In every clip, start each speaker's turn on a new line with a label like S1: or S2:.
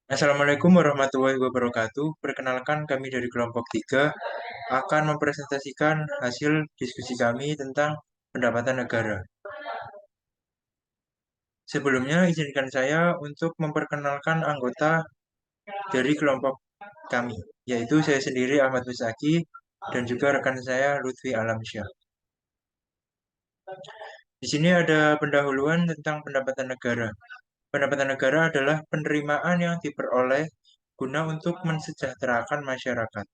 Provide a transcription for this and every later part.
S1: Assalamualaikum warahmatullahi wabarakatuh. Perkenalkan kami dari kelompok 3 akan mempresentasikan hasil diskusi kami tentang pendapatan negara. Sebelumnya izinkan saya untuk memperkenalkan anggota dari kelompok kami, yaitu saya sendiri Ahmad Musaki dan juga rekan saya Lutfi Alamsyah. Di sini ada pendahuluan tentang pendapatan negara. Pendapatan negara adalah penerimaan yang diperoleh guna untuk mensejahterakan masyarakat.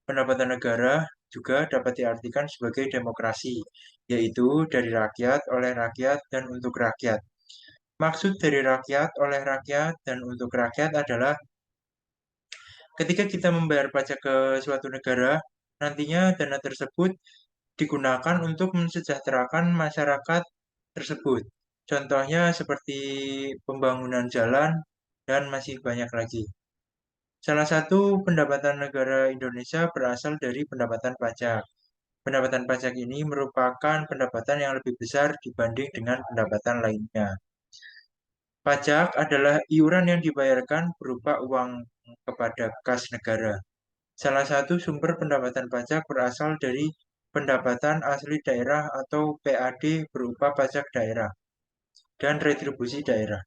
S1: Pendapatan negara juga dapat diartikan sebagai demokrasi, yaitu dari rakyat, oleh rakyat, dan untuk rakyat. Maksud dari rakyat, oleh rakyat, dan untuk rakyat adalah ketika kita membayar pajak ke suatu negara, nantinya dana tersebut digunakan untuk mensejahterakan masyarakat tersebut. Contohnya seperti pembangunan jalan dan masih banyak lagi. Salah satu pendapatan negara Indonesia berasal dari pendapatan pajak. Pendapatan pajak ini merupakan pendapatan yang lebih besar dibanding dengan pendapatan lainnya. Pajak adalah iuran yang dibayarkan berupa uang kepada kas negara. Salah satu sumber pendapatan pajak berasal dari pendapatan asli daerah atau PAD berupa pajak daerah dan retribusi daerah.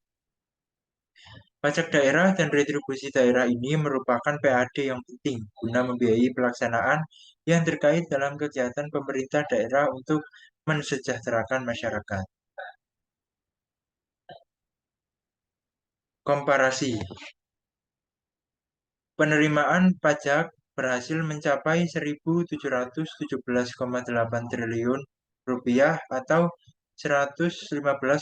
S1: Pajak daerah dan retribusi daerah ini merupakan PAD yang penting guna membiayai pelaksanaan yang terkait dalam kegiatan pemerintah daerah untuk mensejahterakan masyarakat. Komparasi. Penerimaan pajak berhasil mencapai 1.717,8 triliun rupiah atau 115,6%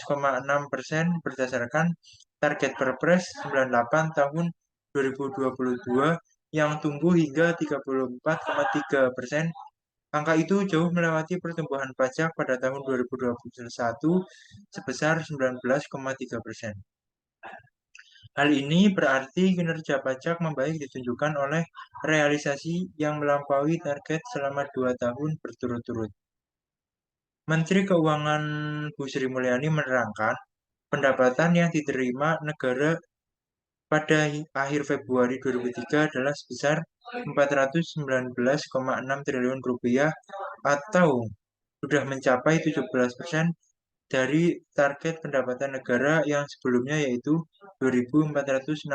S1: berdasarkan target Perpres 98 tahun 2022 yang tumbuh hingga 34,3%. Angka itu jauh melewati pertumbuhan pajak pada tahun 2021 sebesar 19,3%. Hal ini berarti kinerja pajak membaik ditunjukkan oleh realisasi yang melampaui target selama 2 tahun berturut-turut. Menteri Keuangan Bu Sri Mulyani menerangkan, pendapatan yang diterima negara pada akhir Februari 2003 adalah sebesar 419,6 triliun rupiah atau sudah mencapai 17% dari target pendapatan negara yang sebelumnya yaitu 2.463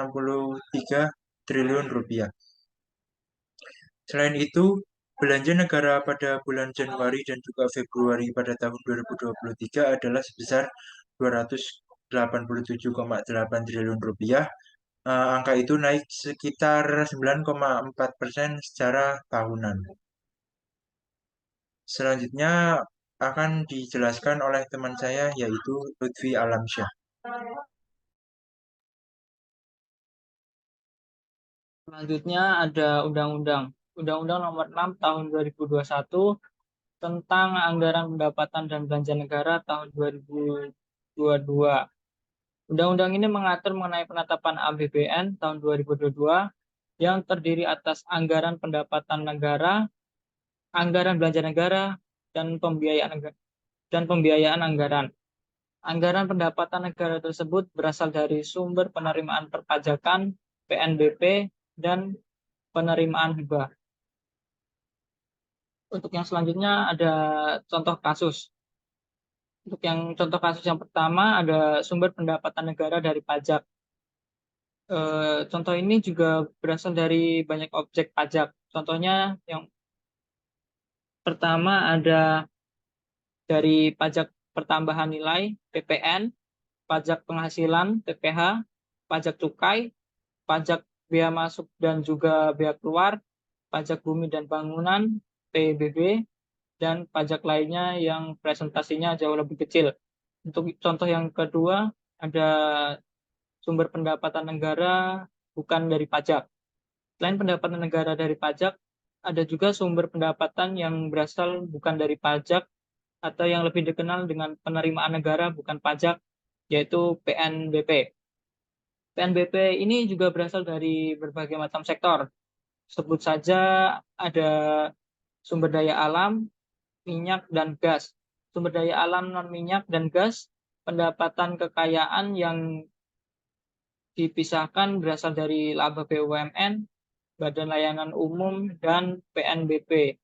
S1: triliun rupiah. Selain itu, belanja negara pada bulan Januari dan juga Februari pada tahun 2023 adalah sebesar 287,8 triliun rupiah. Angka itu naik sekitar 9,4% secara tahunan. Selanjutnya akan dijelaskan oleh teman saya yaitu Lutfi Alamsyah.
S2: Selanjutnya ada Undang-Undang. Undang-Undang Nomor 6 Tahun 2021 tentang Anggaran Pendapatan dan Belanja Negara tahun 2022. Undang-undang ini mengatur mengenai penetapan APBN tahun 2022 yang terdiri atas anggaran pendapatan negara, anggaran belanja negara, dan pembiayaan anggaran. Anggaran pendapatan negara tersebut berasal dari sumber penerimaan perpajakan, PNBP, dan penerimaan hibah. Untuk yang selanjutnya ada contoh kasus. Untuk yang contoh kasus yang pertama ada sumber pendapatan negara dari pajak. Contoh ini juga berasal dari banyak objek pajak. Contohnya yang pertama ada dari pajak pertambahan nilai (PPN), pajak penghasilan (PPH), pajak cukai, pajak bea masuk dan juga bea keluar, pajak bumi dan bangunan (PBB), dan pajak lainnya yang presentasinya jauh lebih kecil. Untuk contoh yang kedua, ada sumber pendapatan negara bukan dari pajak. Selain pendapatan negara dari pajak, ada juga sumber pendapatan yang berasal bukan dari pajak atau yang lebih dikenal dengan penerimaan negara bukan pajak, yaitu PNBP. PNBP ini juga berasal dari berbagai macam sektor. Sebut saja ada sumber daya alam, minyak, dan gas. Sumber daya alam non minyak dan gas, pendapatan kekayaan yang dipisahkan berasal dari laba BUMN, Badan Layanan Umum, dan PNBP.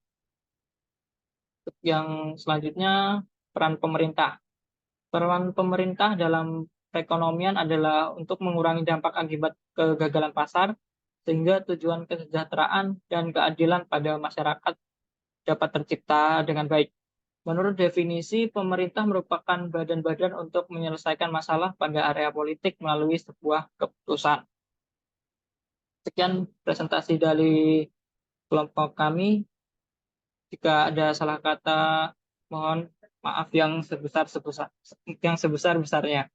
S2: Yang selanjutnya, peran pemerintah. Peran pemerintah dalam perekonomian adalah untuk mengurangi dampak akibat kegagalan pasar, sehingga tujuan kesejahteraan dan keadilan pada masyarakat dapat tercipta dengan baik. Menurut definisi, pemerintah merupakan badan-badan untuk menyelesaikan masalah pada area politik melalui sebuah keputusan. Sekian presentasi dari kelompok kami. Jika ada salah kata, mohon maaf yang sebesar-besarnya.